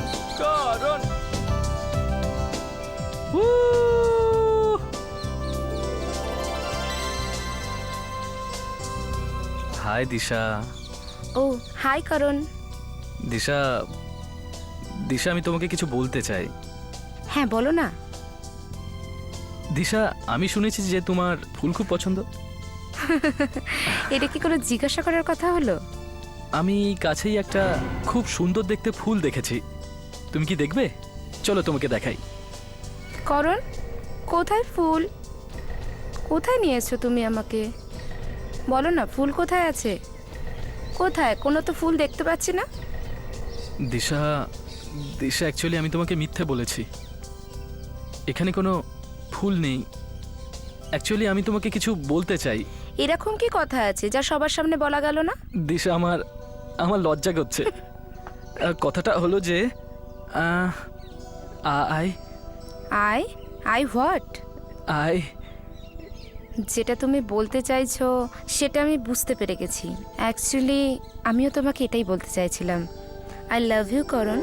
করণ করণ। High দিশা। ও high করণ। দিশা, দিশা আমি তোমাকে কিছু বলতে চাই। হ্যাঁ বলো না। দিশা, আমি শুনেছি যে তোমার ফুল খুব পছন্দ। এটা কি কোনো জিজ্ঞাসা করার কথা হলো? আমি কাছেই একটা খুব সুন্দর দেখতে ফুল দেখেছি, তুমি কি দেখবে? চলো তোমাকে দেখাই। করণ, কোথায় ফুল? কোথায় নিয়ে এসছো তুমি আমাকে? বলো না, ফুল কোথায় আছে? কোথায়? কোনো তো ফুল দেখতে পাচ্ছি না। দিশা, দিশা অ্যাকচুয়ালি আমি তোমাকে মিথ্যে বলেছি, এখানে কোনো ফুল নেই। অ্যাকচুয়ালি আমি তোমাকে কিছু বলতে চাই। এরকম কি কথা আছে যা সবার সামনে বলা গেল না? দিশা, আমার আমার লজ্জা করছে। কথাটা হলো যে I I I what? I যেটা তুমি বলতে চাইছো সেটা আমি বুঝতে পেরে গেছি। অ্যাকচুয়ালি আমিও তোমাকে এটাই বলতে চাইছিলাম। আই লাভ ইউ করণ।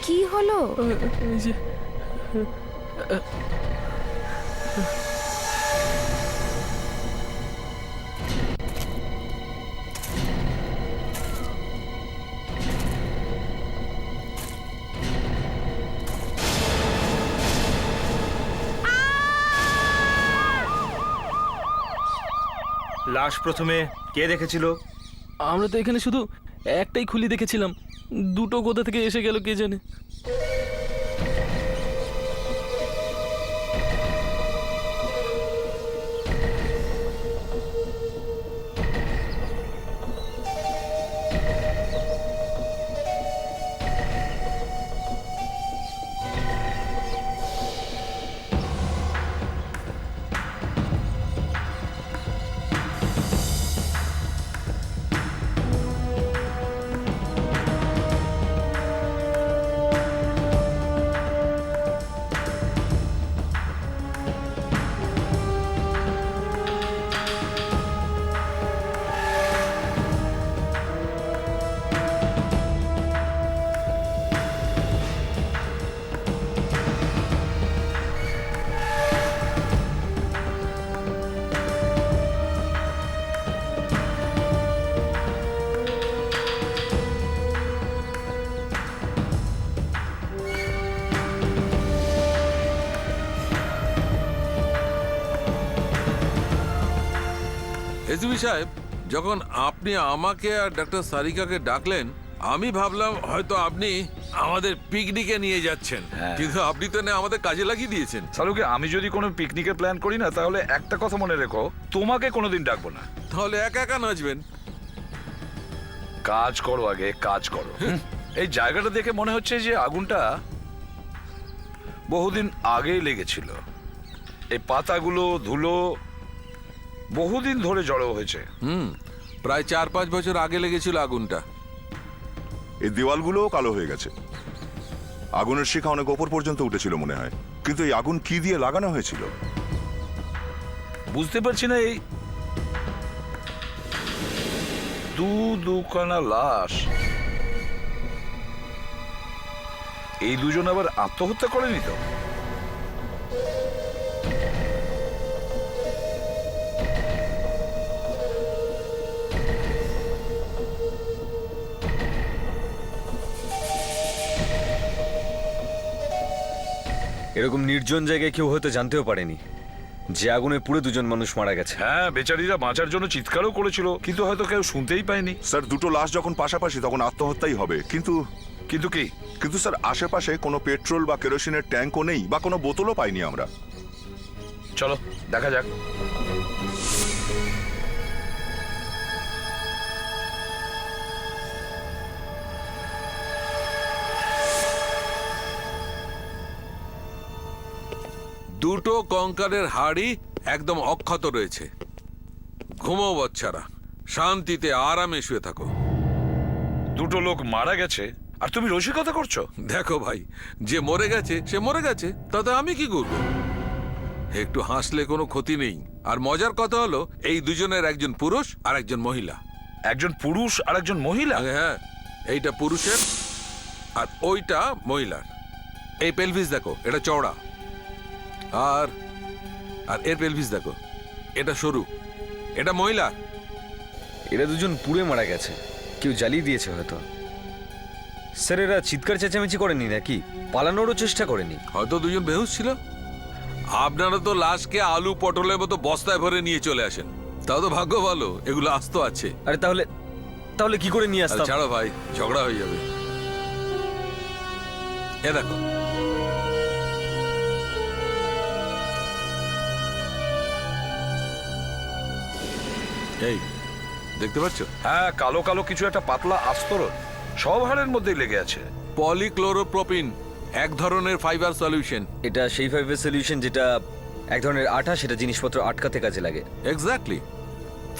কি হলো? এই যে লাশ প্রথমে কে দেখেছিল? আমরা তো এখানে শুধু একটাই খুলি দেখেছিলাম, দুটো কোথা থেকে এসে গেল কে জানে। এসবি সাহেব, যখন আপনি আমাকে আর ডাক্তার সারিকাকে ডাকলেন, আমি ভাবলাম হয়তো আপনি আমাদের পিকনিকে নিয়ে যাচ্ছেন, কিন্তু আপনি তো না আমাদের কাজে লাগিয়ে দিয়েছেন। সালুকে, আমি যদি কোনো পিকনিকের প্ল্যান করি না, তাহলে একটা কথা মনে রেখো, তোমাকে কোনোদিন ডাকবো না। তাহলে একা একা নাচবেন? কাজ করো, আগে কাজ করো। এই জায়গাটা দেখে মনে হচ্ছে যে আগুনটা বহুদিন আগেই লেগেছিল। এই পাতাগুলো, ধুলো বহুদিন ধরে জড়ো হয়েছে। প্রায় 4-5 বছর আগে লেগেছিল আগুনটা। এই দেওয়ালগুলোও কালো হয়ে গেছে। আগুনের শিখা অনেক ওপর পর্যন্ত উঠেছিল মনে হয়, কিন্তু এই আগুন কি দিয়ে লাগানো হয়েছিল বুঝতে পারছি না। এই দুখানা লাশ, এই দুজন আবার আত্মহত্যা করেনি তো? এরকম নির্জন জায়গায় কেউ হয়তো জানতেও পারেনি যে আগুনে পুড়ে দুজন মানুষ মারা গেছে। হ্যাঁ, বেচারীরা বাঁচার জন্য চিৎকারও করেছিল, কিন্তু হয়তো কেউ শুনতেই পায়নি। স্যার, দুটো লাশ যখন পাশাপাশি তখন আত্মহত্যাই হবে। কিন্তু কিন্তু কি? কিন্তু স্যার, আশেপাশে কোনো পেট্রোল বা কেরোসিনের ট্যাঙ্কও নেই, বা কোনো বোতলও পাইনি আমরা। চলো দেখা যাক। দুটো কঙ্কালের হাড়ি একদম অক্ষত রয়েছে। ঘুমো বাচ্চারা, শান্তিতে আরামে শুয়ে থাকো। দুটো লোক মারা গেছে আর তুমি রসিকতা করছো? দেখো ভাই, যে মরে গেছে সে মরে গেছে, তাতে আমি কি করবো? একটু হাসলে কোনো ক্ষতি নেই। আর মজার কথা হলো, এই দুজনের একজন পুরুষ আর একজন মহিলা। একজন পুরুষ আর একজন মহিলা? হ্যাঁ, এইটা পুরুষের আর ওইটা মহিলার। এই পেলভিস দেখো, এটা চওড়া, আর আর এর পেলভিস দেখো, এটা সরু। এটা মহিলা। এরা দুজন পুড়ে মারা গেছে, কেউ জ্বালিয়ে দিয়েছে হয়তো। স্যার এরা চিৎকার চেঁচামেচি করেনি নাকি? পালানোরও চেষ্টা করেনি? হয়তো দুজন বেহুশ ছিল। আপনারা তো লাশকে আলু পটলের মতো বস্তায় ভরে নিয়ে চলে আসেন, তাও তো ভাগ্য ভালো এগুলো আস্ত আছে। আরে তাহলে তাহলে কি করে নিয়ে আরে আসতাম? ছাড়ো ভাই, ঝগড়া হয়ে যাবে। এ দেখো, এই দেখতে পাচ্ছ? হ্যাঁ, কালো কালো কিছু একটা পাতলা আস্তরণ সব হাড়ের মধ্যেই লেগে আছে। পলিক্লোরোপ্রোপিন, এক ধরনের ফাইবার সলিউশন। এটা সেই ফাইভের সলিউশন যেটা এক ধরনের আঠা, সেটা জিনিসপত্র আটকাতে কাজে লাগে। এক্স্যাক্টলি,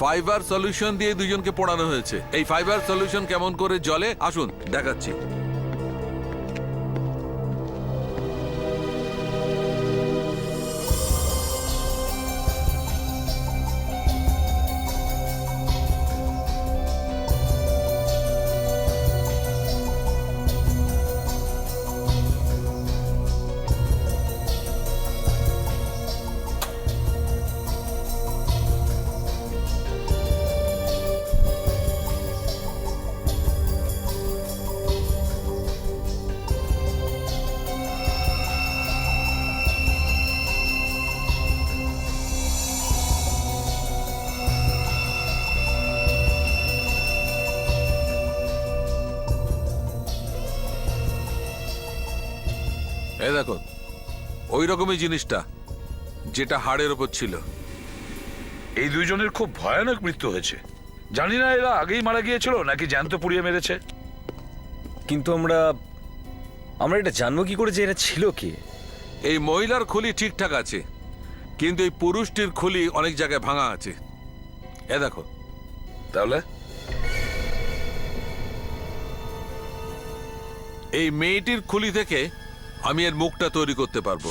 ফাইবার সলিউশন দিয়ে দুজনকে পোড়ানো হয়েছে। এই ফাইবার সলিউশন কেমন করে জ্বলে আসুন দেখাচ্ছি। এই দেখো, ওই রকমই জিনিসটা যেটা হাড়ের ওপর ছিল। এই দুইজনের খুব ভয়ানক মৃত্যু হয়েছে। জানি না এরা আগেই মারা গিয়েছিল নাকি জ্যান্ত পুড়িয়ে মেরেছে। কিন্তু আমরা এটা জানবো কি করে যে এরা ছিল কে? এই মহিলার খুলি ঠিকঠাক আছে, কিন্তু এই পুরুষটির খুলি অনেক জায়গায় ভাঙা আছে। এ দেখো, তাহলে এই মেয়েটির খুলি থেকে আমি এর মুখটা তৈরি করতে পারবো।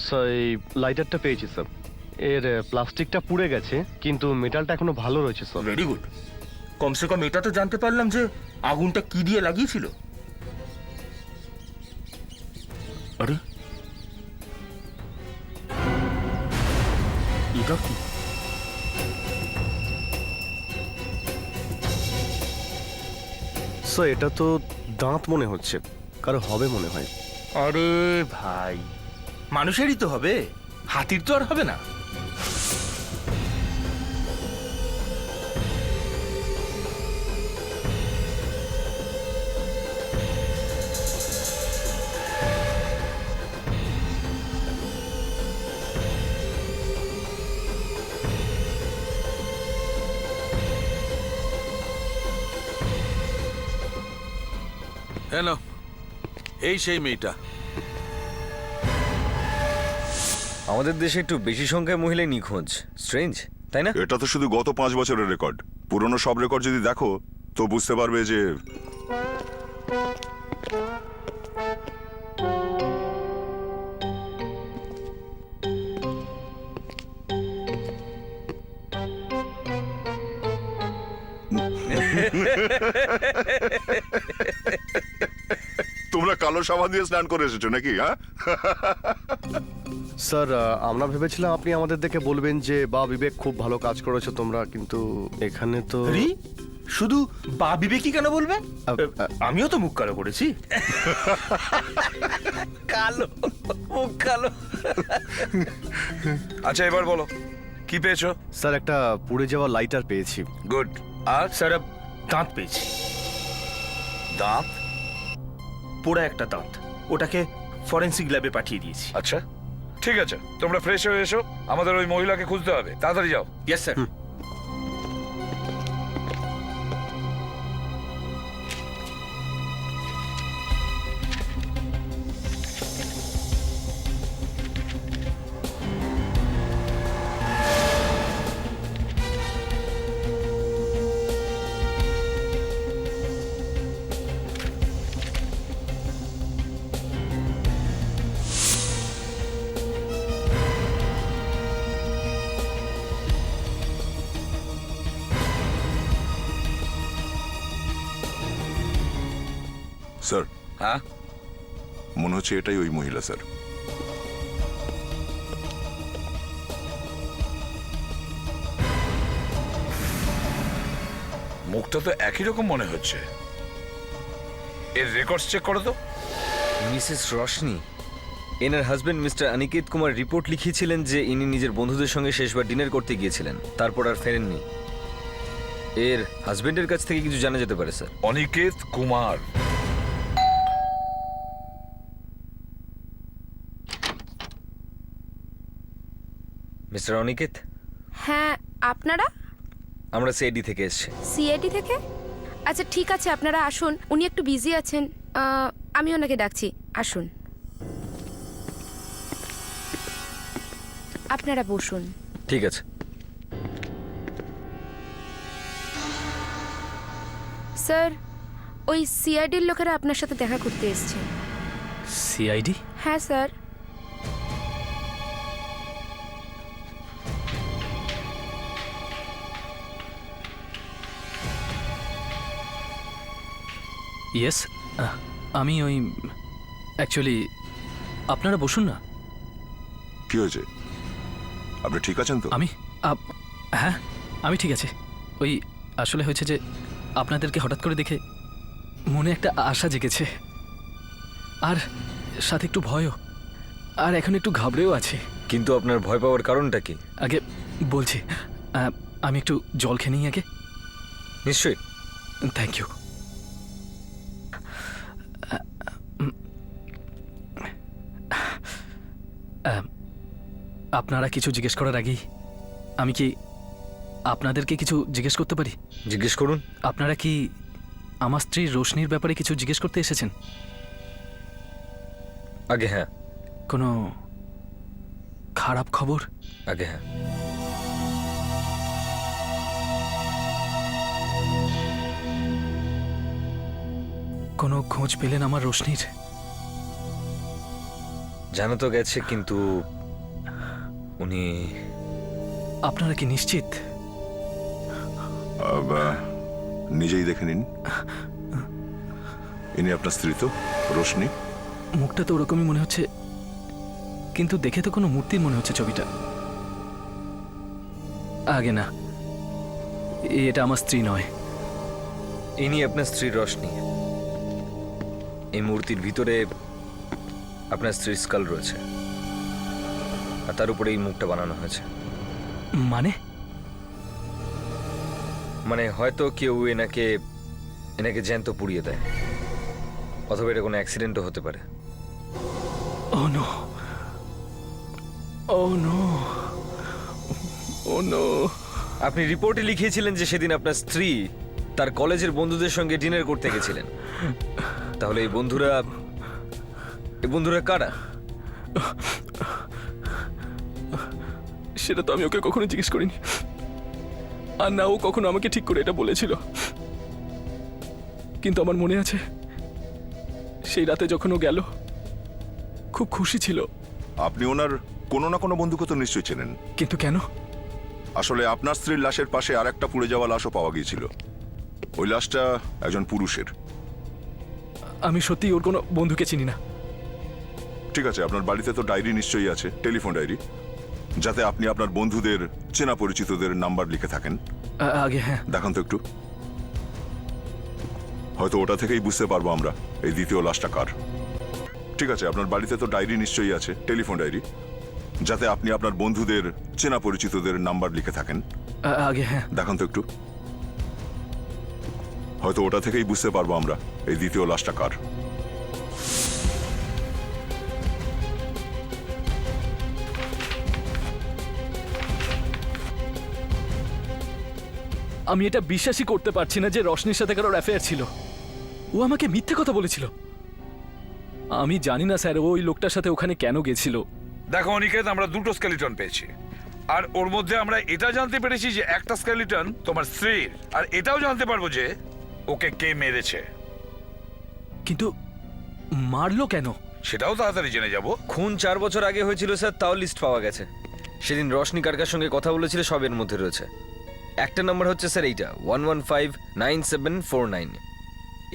স্যার এই লাইটারটা পেয়েছি স্যার। এর প্লাস্টিকটা পুড়ে গেছে কিন্তু মেটালটা এখনো ভালো রয়েছে স্যার। Very good. কমসে কম এটা তো জানতে পারলাম যে আগুনটা কি দিয়ে লাগিয়েছিল। আরে এটা কি? স্যার এটা তো দাঁত মনে হচ্ছে, কারো হবে মনে হয়। আরে ভাই, মানুষেরই তো হবে, হাতির তো আর হবে না। এনো, এই সেই মেয়েটা। আমাদের দেশে একটু বেশি সংখ্যায় মহিলাই নিখোঁজ, স্ট্রেঞ্জ, তাই না? এটা তো শুধু গত 5 বছরের রেকর্ড। পুরনো সব রেকর্ড যদি দেখো তো বুঝতে পারবে যে তোমরা কালো সাবান দিয়ে স্নান করে এসেছো নাকি? হ্যাঁ, স্যার আমরা ভেবেছিলাম আপনি আমাদের দেখে বলবেন যে বা বিবেক খুব ভালো কাজ করেছো তোমরা, কিন্তু এখানে তো রি, শুধু বা বিবেকই কেন বলবে? আমিও তো মুখ কালো করেছি। কালো, মুখ কালো। আচ্ছা এবার বলো কি পেয়েছো? স্যার একটা পুড়ে যাওয়া লাইটার পেয়েছি। গুড। আর স্যার, দাঁত পেয়েছি, দাঁত? পোড়া একটা দাঁত। ওটাকে ফরেন্সিক ল্যাবে পাঠিয়ে দিয়েছি। আচ্ছা ঠিক আছে, তোমরা ফ্রেশ হয়ে এসো, আমাদের ওই মহিলাকে খুঁজতে হবে, তাড়াতাড়ি যাও। Yes sir. স্যার হ্যাঁ, মনে হচ্ছে এটাই ওই মহিলা স্যার। মুখটা তো একই রকম মনে হচ্ছে। এর রেকর্ডস চেক করো তো। মিসেস রশনি, এনার husband Mr Aniket Kumar report লিখিয়েছিলেন যে ইনি নিজের বন্ধুদের সঙ্গে শেষবার ডিনার করতে গিয়েছিলেন, তারপর আর ফেরেননি। এর হাজবেন্ডের কাছ থেকে কিছু জানা যেতে পারে স্যার। অনিকেত কুমার? মিস্টার অনিকেত, হ্যাঁ, আপনারা আমরা সিআইডি থেকে এসেছি। সিআইডি থেকে? আচ্ছা ঠিক আছে, আপনারা আসুন, উনি একটু বিজি আছেন, আমি ওনাকে ডাকছি, আসুন। আপনারা বসুন। ঠিক আছে। স্যার, ওই সিআইডির লোকেরা আপনার সাথে দেখা করতে এসছে। সিআইডি? হ্যাঁ স্যার। ইয়েস, আমি ওই অ্যাকচুয়ালি আপনারা বসুন না। কি হয়েছে? আপনি ঠিক আছেন তো? হ্যাঁ, আমি ঠিক আছে। ওই আসলে হয়েছে যে আপনাদেরকে হঠাৎ করে দেখে মনে একটা আশা জেগেছে, আর সাথে একটু ভয়ও, আর এখন একটু ঘাবড়েও আছে। কিন্তু আপনার ভয় পাওয়ার কারণটা কি? আগে বলছি, আমি একটু জল খেয়ে নিই আগে। নিশ্চয়ই। Thank you. আপনারা কিছু জিজ্ঞেস করার আগেই আমি কি আপনাদেরকে কিছু জিজ্ঞেস করতে পারি? জিজ্ঞেস করুন। আপনারা কি আমার স্ত্রী রোশনির ব্যাপারে কিছু জিজ্ঞেস করতে এসেছেন? আগে হ্যাঁ। কোনো খারাপ খবর? আগে হ্যাঁ। কোনো খোঁজ পেলেন আমার রোশনির? জানা তো গেছে, কিন্তু উনি আপনারা কি নিশ্চিত? নিজেই দেখে নিন। ইনি আপনার স্ত্রী তো, রোশনি? মুখটা তো ওরকমই মনে হচ্ছে, কিন্তু দেখে তো কোনো মূর্তির মনে হচ্ছে ছবিটা। আগে না, এটা আমার স্ত্রী নয়। ইনি আপনার স্ত্রী রশনি। এই মূর্তির ভিতরে আপনার স্ত্রীর স্কাল রয়েছে, আর তার উপরে এই মুখটা বানানো হয়েছে। মানে হয়তো কেউ এনাকে জ্যান্ত পুড়িয়ে দেয়, অথবা এটা কোনো অ্যাক্সিডেন্টও হতে পারে। Oh no! Oh no! Oh no! আপনি রিপোর্টে লিখিয়েছিলেন যে সেদিন আপনার স্ত্রী তার কলেজের বন্ধুদের সঙ্গে ডিনার করতে গেছিলেন। তাহলে এই বন্ধুরা কারা? সেটা তো আমি ওকে কখনো জিজ্ঞেস করিনি, আর না ও কখনো আমাকে ঠিক করে এটা বলেছিল। কিন্তু আমার মনে আছে সেই রাতে যখন ও গেল, খুব খুশি ছিল। আপনি ওনার কোনো না কোনো বন্ধুকে তো নিশ্চয়ই চেনেন। কিন্তু কেন? আসলে আপনার স্ত্রীর লাশের পাশে আর একটা পুড়ে যাওয়া লাশও পাওয়া গিয়েছিল। ওই লাশটা একজন পুরুষের। আমি সত্যি ওর কোনো বন্ধুকে চিনি না। ঠিক আছে, আপনার বাড়িতে তো ডায়েরি নিশ্চয়ই আছে, টেলিফোন ডায়েরি, যাতে আপনি আপনার বন্ধুদের, চেনা পরিচিতদের নাম্বার লিখে থাকেন। আগে হ্যাঁ। দেখান তো একটু। হয়তো ওটা থেকেই বুঝতে পারবো আমরা এই দ্বিতীয় লাশটা কার। ঠিক আছে, আপনার বাড়িতে তো ডায়েরি নিশ্চয়ই আছে, টেলিফোন ডায়েরি, যাতে আপনি আপনার বন্ধুদের, চেনা পরিচিতদের নাম্বার লিখে থাকেন। আগে হ্যাঁ। দেখান তো একটু। হয়তো ওটা থেকেই বুঝতে পারবো আমরা এই দ্বিতীয় লাশটা কার। আমি এটা বিশ্বাসই করতে পারছি না যে রশনির সাথে কারোর অ্যাফেয়ার ছিল। ও আমাকে মিথ্যে কথা বলেছিল। আমি জানি না স্যার ওই লোকটার সাথে ওখানে কেন গেছিল। দেখো অনিকেত, আমরা দুটো স্কেলিটন পেয়েছি, আর ওর মধ্যে আমরা এটা জানতে পেরেছি যে একটা স্কেলিটন তোমার স্ত্রীর, আর এটাও জানতে পারবো যে ওকে কে মেরেছে। কিন্তু মারলো কেন? সেটাও তাড়াতাড়ি জেনে যাব। খুন 4 বছর আগে হয়েছিল স্যার, তাও লিস্ট পাওয়া গেছে। সেদিন রশনি কার কার সঙ্গে কথা বলেছিল সবের মধ্যে রয়েছে। একটা নাম্বার হচ্ছে স্যার এইটা 1159749।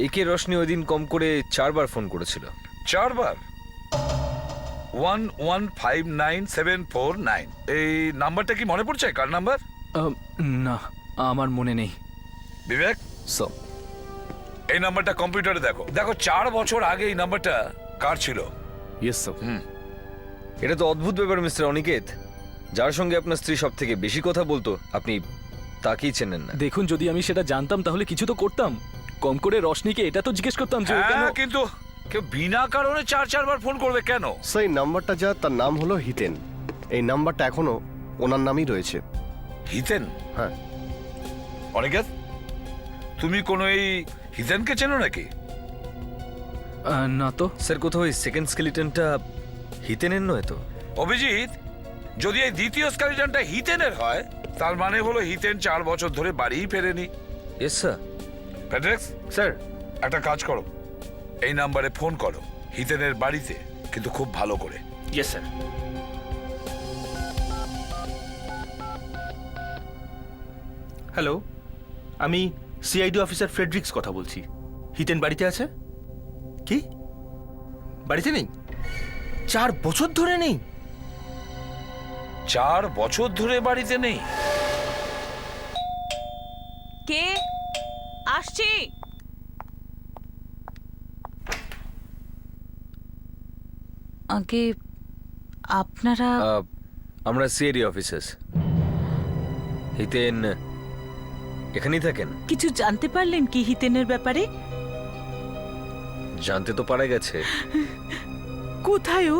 একে রশনি ওই দিন কম করে 4 বার ফোন করেছিল। 4 বার? 1159749। এই নাম্বারটা কি মনে পড়ছে কার নাম্বার? না, আমার মনে নেই। বিবেক, সব এই নাম্বারটা কম্পিউটারে দেখো। দেখো 4 বছর আগে এই নাম্বারটা কার ছিল? Yes sir. এটা তো অদ্ভুত ব্যাপার মিস্টার অনিকেত। যার সঙ্গে আপনার স্ত্রী সব থেকে বেশি কথা বলতো আপনি তাকেই চেনেন না। দেখুন, যদি আমি সেটা জানতাম তাহলে কিছু তো করতাম। কম করে রশনিকে এটা তো জিজ্ঞেস করতাম যে ও কেন। হ্যাঁ, কিন্তু কেউ বিনা কারণে 4 বার ফোন করবে কেন? স্যার, এই নাম্বারটা যা, তার নাম হলো হিতেন। এই নাম্বারটা এখনো ওনার নামই রয়েছে। হিতেন? হ্যাঁ। অনিকেত, তুমি কোনো এই হিতেনকে চেনো নাকি? না তো। স্যার, কোথাও ওই সেকেন্ড স্কেলিটনটা হিতেনের নয় তো? অভিজিৎ, যদি এই দ্বিতীয় স্কেলিটনটা হিতেনের হয়, তার মানে হলো হিতেন 4 বছর ধরে বাড়িই ফেরেনি। Yes sir. প্যাট্রিক্স, স্যার, একটা কাজ করো, এই নাম্বারে ফোন করো হিতেনের বাড়িতে, কিন্তু খুব ভালো করে। Yes sir. হ্যালো, আমি সিআইডি অফিসার ফ্রেডরিক্স কথা বলছি। হিতেন বাড়িতে আছে? কি বাড়িতে নেই? 4 বছর ধরে নেই? 4 বছর ধরে বাড়িতে নেই? কে আসছি? আগে আপনারা? আমরা সিআইডি অফিসার্স। হিতেন এখানেই থাকেন? কিছু জানতে পারলেন কি হিতেনের ব্যাপারে? জানতে তো পারা গেছে। কোথায় ও?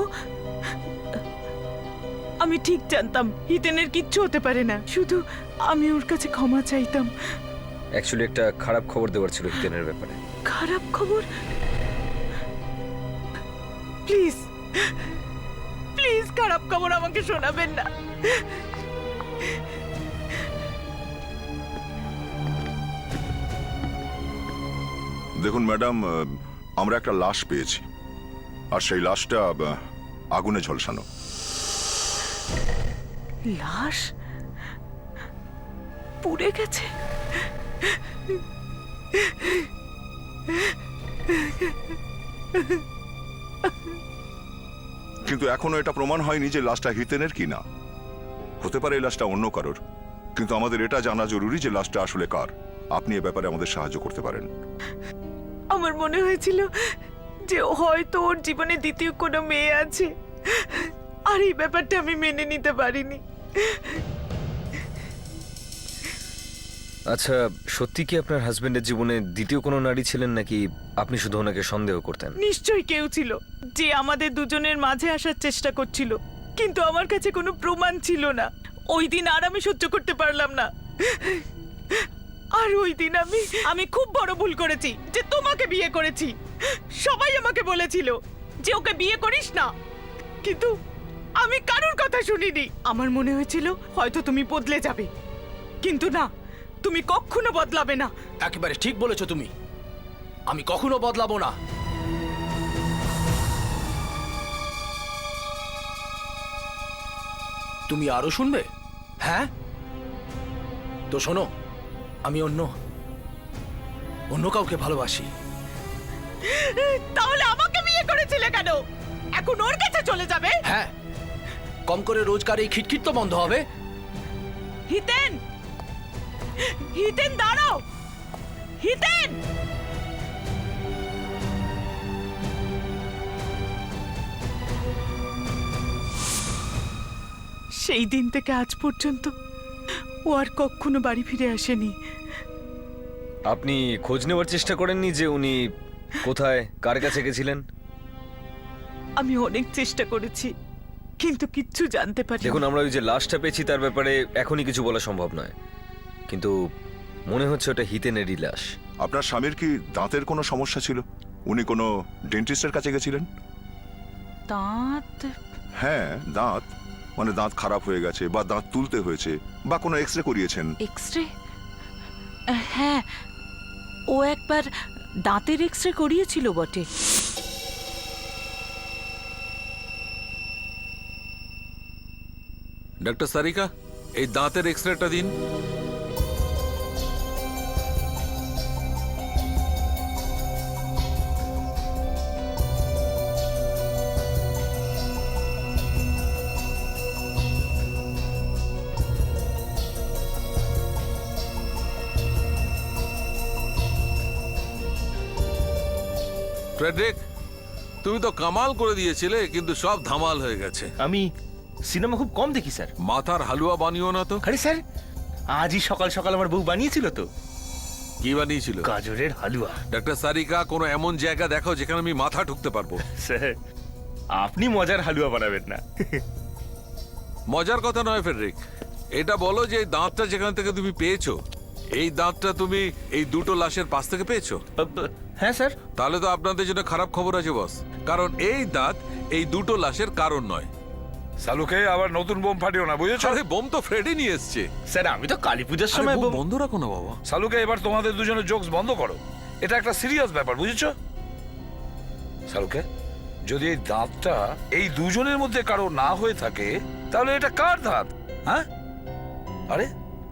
আমি ঠিক জানতাম হিতেনের কিচ্ছু হতে পারে না, শুধু আমি ওর কাছে ক্ষমা চাইতাম। অ্যাকচুয়ালি একটা খারাপ খবর দেওয়ার ছিল হিতেনের ব্যাপারে। খারাপ খবর? প্লিজ প্লিজ খারাপ খবর আমাকে শোনাবেন না। দেখুন ম্যাডাম, আমরা একটা লাশ পেয়েছি, আর সেই লাশটা আগুনে ঝলসানো। লাশ পুড়ে গেছে। কিন্তু এখনো এটা প্রমাণ হয়নি যে লাশটা হিতেনের কি না। হতে পারে এই লাশটা অন্য কারোর, কিন্তু আমাদের এটা জানা জরুরি যে লাশটা আসলে কার। আপনি এ ব্যাপারে আমাদের সাহায্য করতে পারেন। আমার মনে হয়েছিল যে হয়তো ওর জীবনে দ্বিতীয় কোনো মেয়ে আছে, আর এই ব্যাপারটা আমি মেনে নিতে পারিনি। আচ্ছা, সত্যি কি আপনার হাজবেন্ডের জীবনে দ্বিতীয় কোনো নারী ছিলেন, নাকি আপনি শুধু ওনাকে সন্দেহ করতেন? নিশ্চয়ই কেউ ছিল যে আমাদের দুজনের মাঝে আসার চেষ্টা করছিল, কিন্তু আমার কাছে কোনো প্রমাণ ছিল না। ওই দিন আর আমি সহ্য করতে পারলাম না, আর ওই দিন আমি খুব বড় ভুল করেছি যে তোমাকে বিয়ে করেছি। সবাই আমাকে বলেছিল যে ওকে বিয়ে করিস না, কিন্তু আমি কারোর কথা শুনিনি। আমার মনে হয়েছিল হয়তো তুমি বদলে যাবে, কিন্তু না, তুমি কখনো বদলাবে না। একেবারে ঠিক বলেছো তুমি, আমি কখনো বদলাবো না। তুমি আরো শুনবে? হ্যাঁ, তো শোনো, আমি অন্য কাউকে ভালোবাসি। তাহলে আমাকে বিয়ে করেছিলে কেন? এখন ওর কাছে চলে যাবে? হ্যাঁ, কম করে রোজকার এই খিটখিট তো বন্ধ হবে। হিতেন, হিতেন দাঁড়াও, হিতেন। সেই দিন থেকে আজ পর্যন্ত ও আর কখনো বাড়ি ফিরে আসেনি। আপনি খোঁজ নেওয়ার চেষ্টা করেননি যে উনি কোথায়, কার কাছে গেছিলেন? আমি অনেক চেষ্টা করেছি, কিন্তু কিচ্ছু জানতে পারি। দেখুন, আমরা ওই যে লাশটা পেয়েছি তার ব্যাপারে এখনই কিছু বলা সম্ভব নয়, কিন্তু মনে হচ্ছে ওটা হিতেনেরই লাশ। আপনার স্বামীর কি দাঁতের কোনো সমস্যা ছিল? উনি কোনো ডেন্টিস্টের কাছে গেছিলেন? দাঁত? হ্যাঁ, দাঁত, মানে দাঁত খারাপ হয়ে গেছে বা দাঁত তুলতে হয়েছে বা কোনো এক্সরে করিয়েছেন? এক্সরে? হ্যাঁ, ও একবার দাঁতের এক্সরে করিয়েছিল বটে। ডাক্তার সারিকা, এই দাঁতের এক্সরেটা দিন। ফ্রেডরিক, তুমি তো কামাল করে দিয়েছিলে, কিন্তু সব ধামাল হয়ে গেছে। আমি সিনেমা খুব কম দেখি স্যার। মাথার হালুয়া বানিও না তো। আরে স্যার, আজই সকাল সকাল আমার বউ বানিয়েছিল তো কি বানিয়েছিল? গাজরের হালুয়া। ডাক্তার সারিকা, কোনো এমন জায়গা দেখাও যেখানে আমি মাথা ঢুকতে পারবো। স্যার, আপনি মজার হালুয়া বানাবেন না। মজার কথা নয় ফ্রেডরিক, এটা বলো যে এই দাঁতটা যেখান থেকে তুমি পেয়েছো, এই দাঁতটা তুমি এই দুটো লাশের পাশ থেকে পেয়েছো? হ্যাঁ স্যার। তাহলে তো আপনাদের জন্য খারাপ খবর আছে বস, কারণ এই দাঁত এই দুটো লাশের কারণ নয়। সালুকে আবার নতুন বোম ফাটিও না, বুঝেছো? আরে বোম তো ফ্রেডি নিয়ে এসছে। স্যার, আমি তো কালী পূজার আরে সময় বোম বন্ধ রাখো না বাবা। সালুকে, এবার তোমাদের দুজনের জোকস বন্ধ করো। এটা একটা সিরিয়াস ব্যাপার, বুঝেছো? সালুকে, যদি এই দাঁতটা এই দুজনের মধ্যে কারো না হয়ে থাকে, তাহলে এটা কার দাঁত? হ্যাঁ, আরে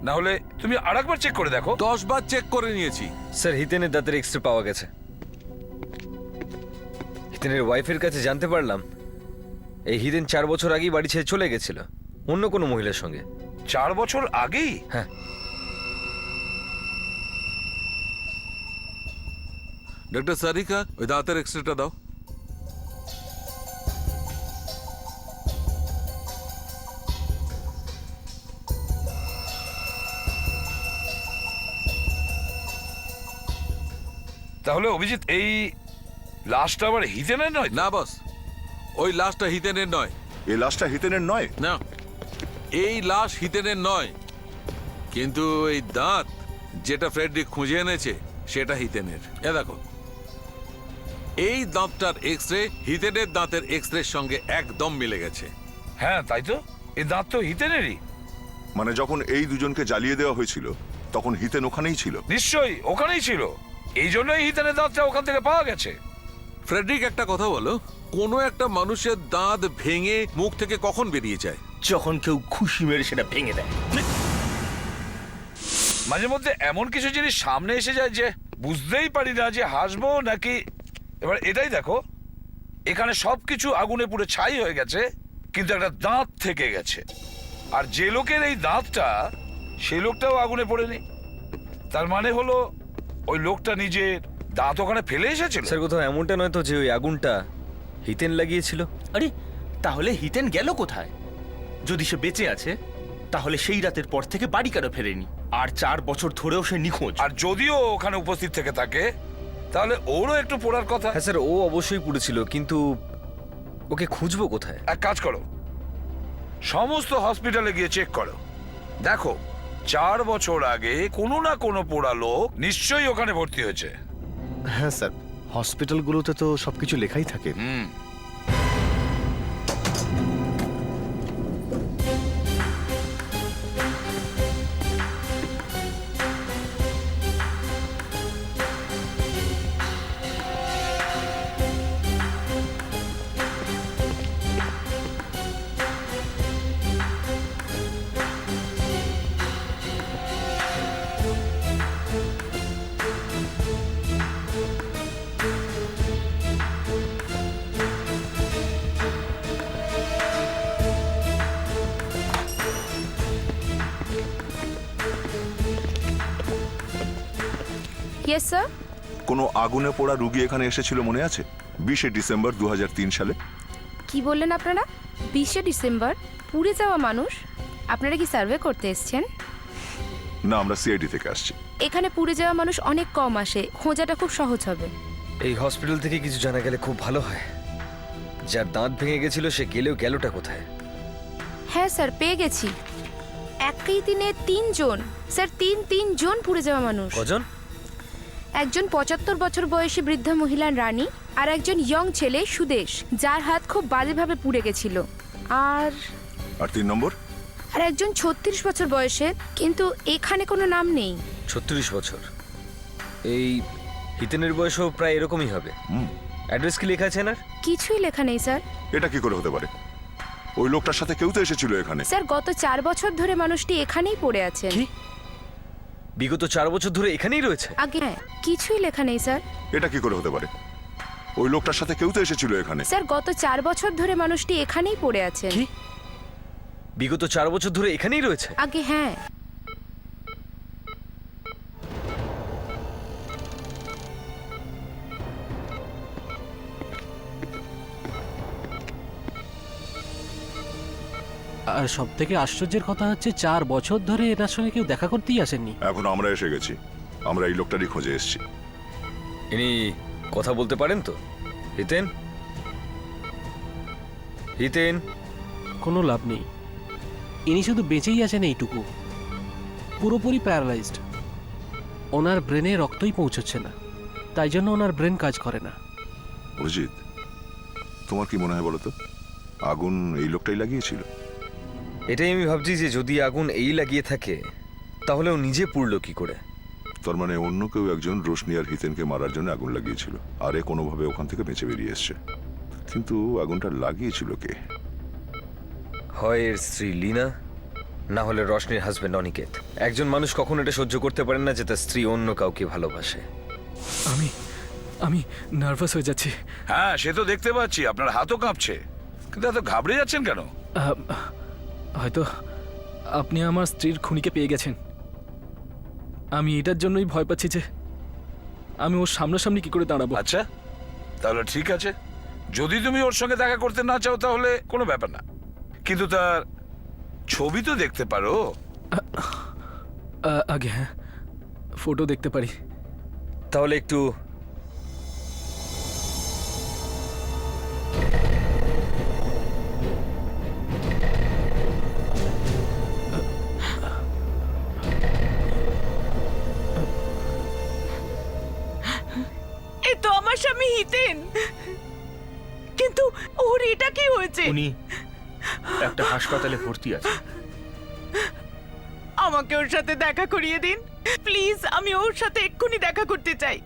না হলে তুমি আরেকবার চেক করে দেখো। 10 বার চেক করে নিয়েছি। স্যার, হিতেনের দাঁতের এক্সরে পাওয়া গেছে। হিতেনের ওয়াইফের কাছে জানতে পারলাম এই হিতেন 4 বছর আগেই বাড়ি ছেড়ে চলে গেছিল অন্য কোনো মহিলার সঙ্গে। 4 বছর আগেই? হ্যাঁ। ডাক্তার সারিকা, ওই দাঁতের এক্সরেটা দাও। তাহলে অভিজিৎ, এই লাশটা আবার হিতেনের নয়? না বস, ওই লাশটা হিতেনের নয়। এই লাশটা হিতেনের নয়? না, এই লাশ হিতেনের নয়, কিন্তু এই দাঁত যেটা ফ্রেডরিক খুঁজে এনেছে সেটা হিতেনের। এ দেখো, এই দাঁতটার এক্সরে হিতেনের দাঁতের এক্সরের সঙ্গে একদম মিলে গেছে। হ্যাঁ, তাই তো, এই দাঁত তো হিতেনেরই। মানে যখন এই দুজনকে জ্বালিয়ে দেওয়া হয়েছিল তখন হিতেন ওখানেই ছিল? নিশ্চয়ই ওখানেই ছিল, এই জন্যই হিতেনের দাঁতটা ওখান থেকে পাওয়া গেছে। ফ্রেডরিক, একটা কথা বলো, কোনো একটা মানুষের দাঁত ভেঙে মুখ থেকে কখন বেরিয়ে যায়? যখন কেউ খুশি মেরে সেটা ভেঙে দেয়। মাঝে মধ্যে এমন কিছু জিনিস সামনে এসে যায় যে বুঝতেই পারি না যে হাসবো নাকি। এবার এটাই দেখো, এখানে সবকিছু আগুনে পুরো ছাই হয়ে গেছে, কিন্তু একটা দাঁত থেকে গেছে। আর যে লোকের এই দাঁতটা, সেই লোকটাও আগুনে পড়েনি। তার মানে হলো ওই লোকটা নিজের দাঁত ওখানে ফেলে এসেছিল। স্যার কোথাও এমনটা নয় তো যে ওই আগুনটা হিতেন লাগিয়েছিল? আরে তাহলে হিতেন গেল কোথায়? যদি সে বেঁচে আছে তাহলে সেই রাতের পর থেকে বাড়ি কেন ফেরেনি? আর 4 বছর ধরেও সে নিখোঁজ। আর যদিও ওখানে উপস্থিত থেকে থাকে, তাহলে ওরও একটু পড়ার কথা। হ্যাঁ স্যার, ও অবশ্যই পুড়েছিল, কিন্তু ওকে খুঁজবো কোথায়? এক কাজ করো, সমস্ত হসপিটালে গিয়ে চেক করো, দেখো 4 বছর আগে কোনো না কোনো পোড়া লোক নিশ্চয়ই ওখানে ভর্তি হয়েছে। হ্যাঁ স্যার, হসপিটালগুলোতে তো সবকিছু লেখাই থাকে। হুম। Yes sir. কোনো আগুনে পোড়া রুগী এখানে এসেছিল মনে আছে? 20শে ডিসেম্বর 2003 সালে। কি বললেন আপনারা? 20শে ডিসেম্বর? পুড়ে যাওয়া মানুষ? আপনারা কি সার্ভে করতে এসেছেন? না, আমরা সিআইডি থেকে আসছি। এখানে পুড়ে যাওয়া মানুষ অনেক কম আসে, খোঁজাটা খুব সহজ হবে। এই হসপিটাল থেকে কিছু জানা গেলে খুব ভালো হয়। যার দাঁত ভেঙে গেছিল সে গেলোটা কোথায়? হ্যাঁ স্যার, পেয়ে গেছি। একই দিনে 3 জন স্যার, তিন জন পুড়ে যাওয়া মানুষ। কজন? একজন 75 বছর বয়সী বৃদ্ধা মহিলা রানী, আর একজন ইয়ং ছেলে সুদেশ, যার হাত খুব বাজেভাবে পুড়ে গেছিল। আর 3 নম্বর? আর একজন 36 বছর বয়সের, কিন্তু এখানে কোনো নাম নেই। 36 বছর? এই হিতেনের বয়সও প্রায় এরকমই হবে। অ্যাড্রেস কি লেখা আছে না? কিছুই লেখা নেই স্যার। এটা কি করে হতে পারে? ওই লোকটার সাথে কেউ তো এসেছিল এখানে। স্যার, গত 4 বছর ধরে মানুষটি এখানেই পড়ে আছেন। কি? বিগত 4 বছর ধরে এখানেই রয়েছে? আগে হ্যাঁ, কিছুই লেখা নেই স্যার। এটা কি করে হতে পারে? ওই লোকটার সাথে কেউ তো এসেছিল এখানে। স্যার, গত 4 বছর ধরে মানুষটি এখানেই পড়ে আছেন। কি? বিগত 4 বছর ধরে এখানেই রয়েছে? আগে হ্যাঁ। আর সব থেকে আশ্চর্যের কথা হচ্ছে 4 বছর ধরে এটার সঙ্গে কেউ দেখা করতেই আসেননি। এখন আমরা এসে গেছি, আমরা এই লোকটারই খোঁজে এসেছি। ইনি কথা বলতে পারেন তো? হিতেন? হিতেন? কোনো লাভ নেই, ইনি শুধু বেঁচেই আছেন এইটুকু। পুরোপুরি প্যারালাইজড, ওনার ব্রেনে রক্তই পৌঁছচ্ছে না, তাই জন্য ওনার ব্রেন কাজ করে না। অরিজিৎ, তোমার কি মনে হয় বলো তো, আগুন এই লোকটাই লাগিয়েছিল? এটাই আমি ভাবছি যে যদি আগুন এই লাগিয়ে থাকে তাহলে ও নিজে পুড়লো কি করে? তার মানে অন্য কেউ একজন রোশনি আর হিতেনকে মারার জন্য আগুন লাগিয়েছিল, আর এ কোনোভাবে ওখান থেকে বেঁচে বেরিয়ে এসছে। কিন্তু আগুনটা লাগিয়েছিল কে? হয় এর স্ত্রী লীনা, না হলে রশনির হাজবেন্ড অনিকেত। একজন মানুষ কখনো এটা সহ্য করতে পারেন না যে তার স্ত্রী অন্য কাউকে ভালোবাসে। আমি নার্ভাস হয়ে যাচ্ছি। হ্যাঁ, সে তো দেখতে পাচ্ছি, আপনার হাতও কাঁপছে। কিন্তু এত ঘাবড়ে যাচ্ছেন কেন? হয়তো আপনি আমার স্ত্রীর খুনিকে পেয়ে গেছেন। আমি এটার জন্যই ভয় পাচ্ছি যে আমি ওর সামনাসামনি কি করে দাঁড়াবো। আচ্ছা, তাহলে ঠিক আছে, যদি তুমি ওর সঙ্গে দেখা করতে না চাও তাহলে কোনো ব্যাপার না, কিন্তু তার ছবি তো দেখতে পারো। আগে হ্যাঁ, ফটো দেখতে পারি। তাহলে একটু এ তো আমার স্বামী হিতেন, কিন্তু ওর এটা কি হয়েছে? উনি একটা হাসপাতালে ভর্তি আছে। আমাকে ওর সাথে দেখা করিয়ে দিন প্লিজ, আমি ওর সাথে এক্ষুনি দেখা করতে চাই।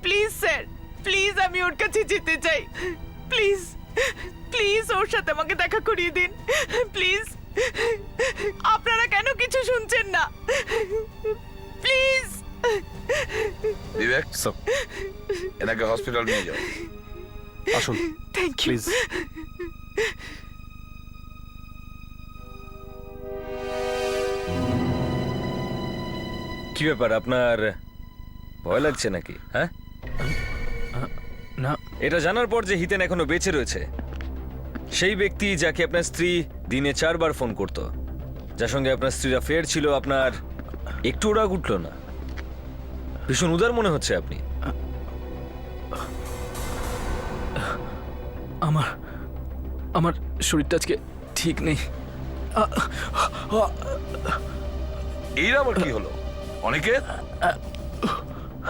প্লিজ স্যার, প্লিজ, আমি ওর কাছে যেতে চাই। প্লিজ প্লিজ, ওর সাথে আমাকে দেখা করিয়ে দিন প্লিজ। আপনারা কেন কিছু শুনছেন না? প্লিজ বিবেক এনাকে হসপিটাল নিয়ে যাও। আসুন থ্যাংক ইউ। প্লিজ। কি ব্যাপার, আপনার ভয় লাগছে নাকি? হ্যাঁ, না এটা জানার পর যে হিতেন এখনো বেঁচে রয়েছে, সেই ব্যক্তি যাকে আপনার স্ত্রী দিনে 4 বার ফোন করত, যার সঙ্গে আপনার স্ত্রীর অ্যাফেয়ার ছিল, আপনার একটু রাগ উঠল না? ভীষণ উদার মনে হচ্ছে আপনি। আমার শরীরটা আজকে ঠিক নেই। এর আবার কি হলো? অনিকেত,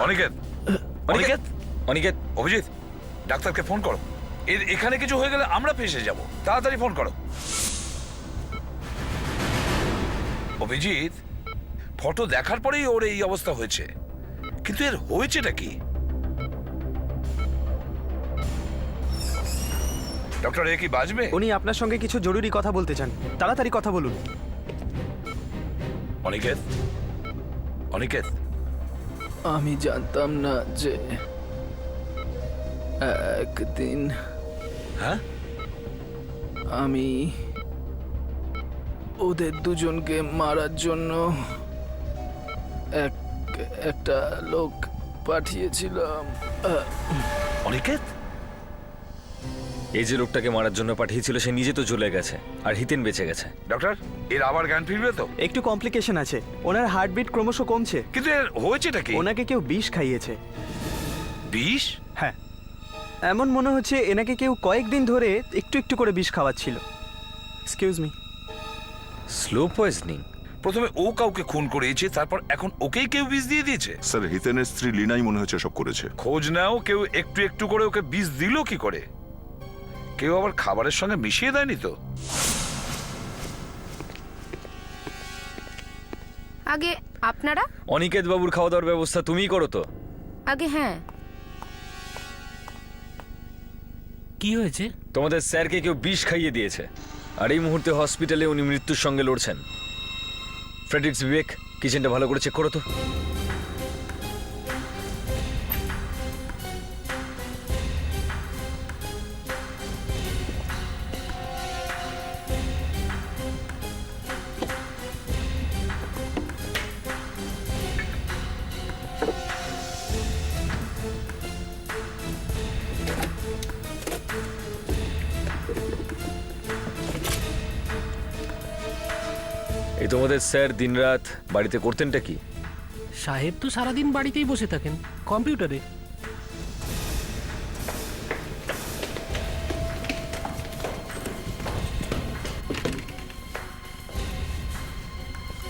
অনিকেত, অনিকেত, অনিকেত, অভিজিৎ, ডাক্তারকে ফোন করো। এর এখানে কিছু হয়ে গেলে আমরা ফেঁসে যাব। তাড়াতাড়ি ফোন করো। অভিজিৎ, ফটো দেখার পরেই ওর এই অবস্থা হয়েছে, কিন্তু এর হয়েছেটা কি? ডক্টর, এ কি বাজবে? উনি আপনার সঙ্গে কিছু জরুরি কথা বলতে চান, তাড়াতাড়ি কথা বলুন। অনিকেত, অনিকেত, আমি জানতাম না যে একদিন হ্যাঁ, আমি ওদের দুজনকে মারার জন্য একটা লোক পাঠিয়েছিলাম। অনিকেত, এই যে লোকটাকে মারার জন্য পাঠিয়েছিল সে নিজে তো চলে গেছে, আর হিতেন বেঁচে গেছে। ডক্টর, এর আবার জ্ঞান ফিরবে তো? একটু কমপ্লিকেশন আছে, ওনার হার্টবিট ক্রমশ কমছে। কিন্তু এর হয়েছেটা কি? ওনাকে কেউ বিষ খাইয়েছে। বিষ? হ্যাঁ, এমন মনে হচ্ছে এনাকে কেউ কয়েকদিন ধরে একটু একটু করে বিষ খাওয়াচ্ছিল। Excuse me. Slow poisoning? প্রথমে ও কাউকে খুন করেছে, তারপর এখন ওকেই কেউ বিষ দিয়ে দিয়েছে। স্যার, হিতেনের স্ত্রী লিনাই মনে হচ্ছে সব করেছে। খোঁজ নাও, কেউ একটু একটু করে ওকে বিষ দিল কি করে? কেউ আবার খাবারের সঙ্গে মিশিয়ে দেয়নি তো? আগে আপনারা? অনিকেত বাবুর খাওয়া দাওয়ার ব্যবস্থা তুমিই করো তো? আগে হ্যাঁ। কি হয়েছে? তোমাদের স্যারকে কেউ বিষ খাইয়ে দিয়েছে, আর এই মুহূর্তে হসপিটালে উনি মৃত্যুর সঙ্গে লড়ছেন। ফ্রেডরিক্স, বিবেক, কিচেনটা ভালো করে চেক করো তো। এই তোমাদের স্যার দিনরাত বাড়িতে করতেনটা কি? সাহেব তো সারাদিন বাড়িতেই বসে থাকেন, কম্পিউটারে।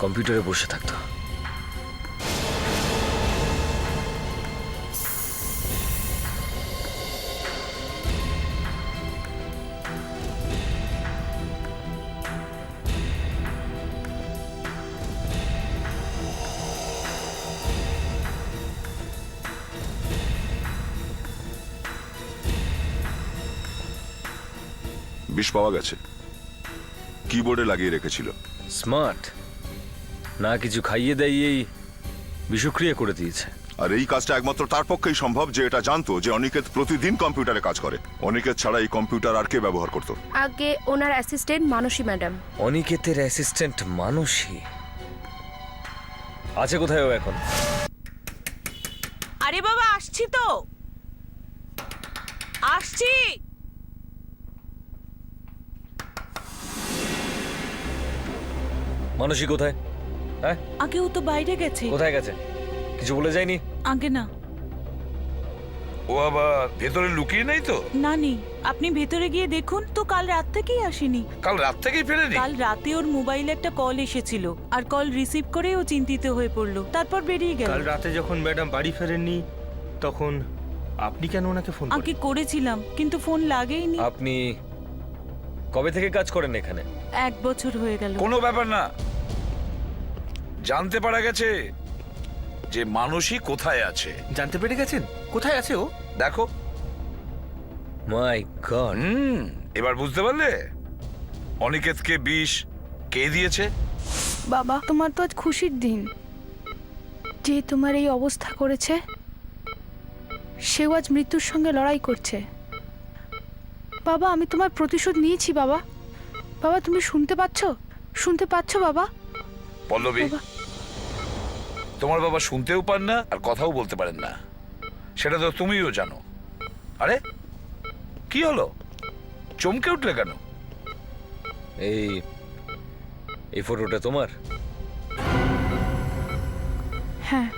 কম্পিউটারে বসে থাকতো। বিষ পাওয়া গেছে, কিবোর্ডে লাগিয়ে রেখেছিল। স্মার্ট, না কিছু খাইয়ে দাইয়েই বিষক্রিয়া করে দিয়েছে। আর এই কাজটা একমাত্র তার পক্ষেই সম্ভব যে এটা জানতো যে অনিকেত প্রতিদিন কম্পিউটারে কাজ করে। অনিকেত ছাড়া এই কম্পিউটার আর কে ব্যবহার করতো? আগে ওনার অ্যাসিস্ট্যান্ট মানসী ম্যাডাম। অনিকেতের অ্যাসিস্ট্যান্ট মানসী আছে কোথায় ও এখন? আরে বাবা, আসছি তো, আসছি। মানসী কোথায়? হ্যাঁ, আগে ও তো বাইরে গেছে। কোথায় গেছে? কিছু বলে যায়নি? আগে না। ও আবার ভেতরে লুকিয়ে নেই তো? না নেই, আপনি ভেতরে গিয়ে দেখুন তো। কাল রাত থেকেই আসেনি। কাল রাত থেকেই ফেরেনি? কাল রাতে ওর মোবাইলে একটা কল এসেছিল, আর কল রিসিভ করে ও চিন্তিত হয়ে পড়লো, তারপর বেরিয়ে গেল। কাল রাতে যখন ম্যাডাম বাড়ি ফেরেননি তখন আপনি কেন ওনাকে ফোন আগে করেছিলাম, কিন্তু ফোন লাগেইনি। আপনি কবে থেকে কাজ করেন এখানে? 1 বছর হয়ে গেল। কোনো ব্যাপার না, জানতে পারা গেছে যে মানসী কোথায় আছে। জানতে পেরে গেছেন কোথায় আছে ও? দেখো। মাই গড। এবার বুঝতে পারলে অনিকেতকে বিষ কে দিয়েছে? বাবা, তোমার তো আজ খুশির দিন। যে তোমার এই অবস্থা করেছে সেও আজ মৃত্যুর সঙ্গে লড়াই করছে। বাবা, আমি তোমার প্রতিশোধ নিয়েছি বাবা। বাবা, তুমি শুনতে পাচ্ছ? শুনতে পাচ্ছ বাবা? পল্লবী, বাবা। তোমার বাবা শুনতেও পান না আর কথাও বলতে পারেন না, সেটা তো তুমিও জানো। আরে কি হলো, চমকে উঠলে কেন? এই ফটোটা তোমার? হ্যাঁ।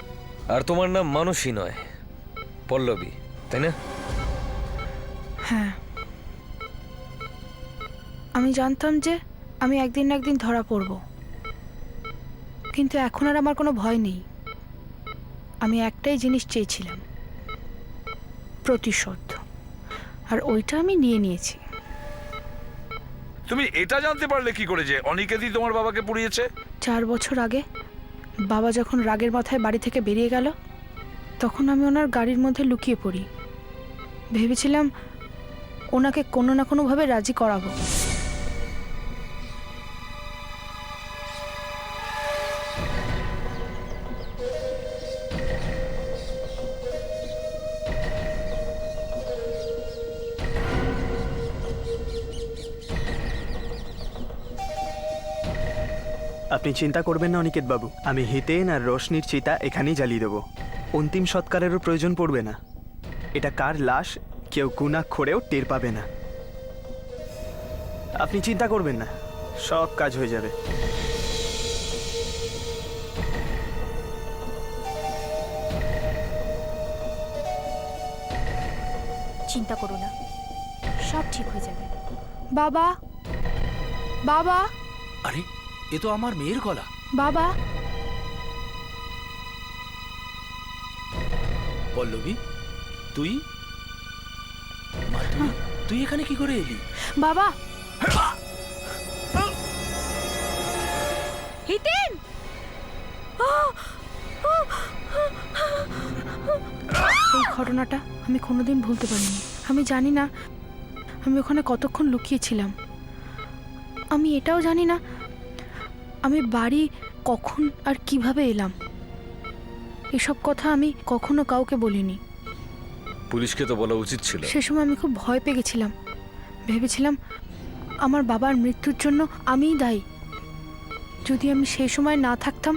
আর তোমার নাম মানুষই নয়, পল্লবী, তাই না? হ্যাঁ, আমি জানতাম যে আমি একদিন না একদিন ধরা পড়ব, কিন্তু এখন আর আমার কোনো ভয় নেই। আমি একটাই জিনিস চেয়েছিলাম, প্রতিশোধ, আর ওইটা আমি নিয়ে নিয়েছি। তুমি এটা জানতে পারলে কি করে যে অনিকেতই তোমার বাবাকে পুড়িয়েছে? 4 বছর আগে বাবা যখন রাগের মাথায় বাড়ি থেকে বেরিয়ে গেল, তখন আমি ওনার গাড়ির মধ্যে লুকিয়ে পড়ি। ভেবেছিলাম ওনাকে কোনো না কোনোভাবে রাজি করাবো। আপনি চিন্তা করবেন না অনিকেত বাবু, আমি হিতেন আর রোশনির চিতা এখানেই জ্বালিয়ে দেবো। অন্তিম সৎকারেরও প্রয়োজন পড়বে না। এটা কার লাশ কেউ গুণাক্ষরেও টের পাবে না। আপনি চিন্তা করবেন না, সব কাজ হয়ে যাবে। চিন্তা করো না, সব ঠিক হয়ে যাবে। বাবা, বাবা, আরে এ তো আমার মেয়ের গলা। বাবা। পল্লবী, তুই? মা, তুই এখানে কি করে এলি? বাবা। হিতেন! এই ঘটনাটা আমি কোনোদিন ভুলতে পারিনি। আমি জানি না আমি ওখানে কতক্ষণ লুকিয়েছিলাম। আমি এটাও জানি না আমি বাড়ি কখন আর কিভাবে এলাম। এসব কথা আমি কখনো কাউকে বলিনি। পুলিশকে তো বলা উচিত ছিল। সে সময় আমি খুব ভয় পেয়ে গেছিলাম। ভেবেছিলাম আমার বাবার মৃত্যুর জন্য আমিই দায়ী। যদি আমি সেই সময় না থাকতাম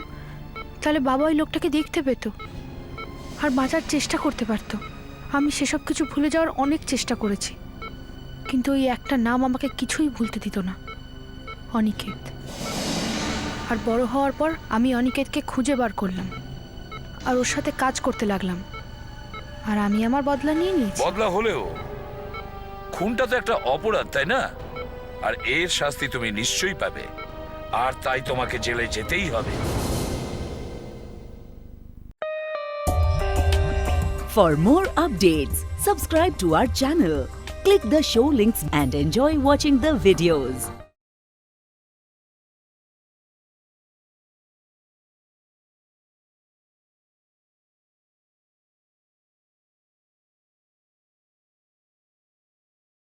তাহলে বাবা ওই লোকটাকে দেখতে পেত আর বাঁচার চেষ্টা করতে পারত। আমি সেসব কিছু ভুলে যাওয়ার অনেক চেষ্টা করেছি, কিন্তু ওই একটা নাম আমাকে কিছুই ভুলতে দিত না, অনিকেত। আর বড় হওয়ার পর আমি অনিকেতকে খুঁজে বার করলাম আর ওর সাথে কাজ করতে লাগলাম, আর আমি আমার বদলা নিয়ে নিয়েছি। বদলা হলেও খুনটা তো একটা অপরাধ, তাই না? আর এর শাস্তি তুমি নিশ্চয়ই পাবে, আর তাই তোমাকে জেলে যেতেই হবে। For more updates, subscribe to our channel, click the show links and enjoy watching the videos.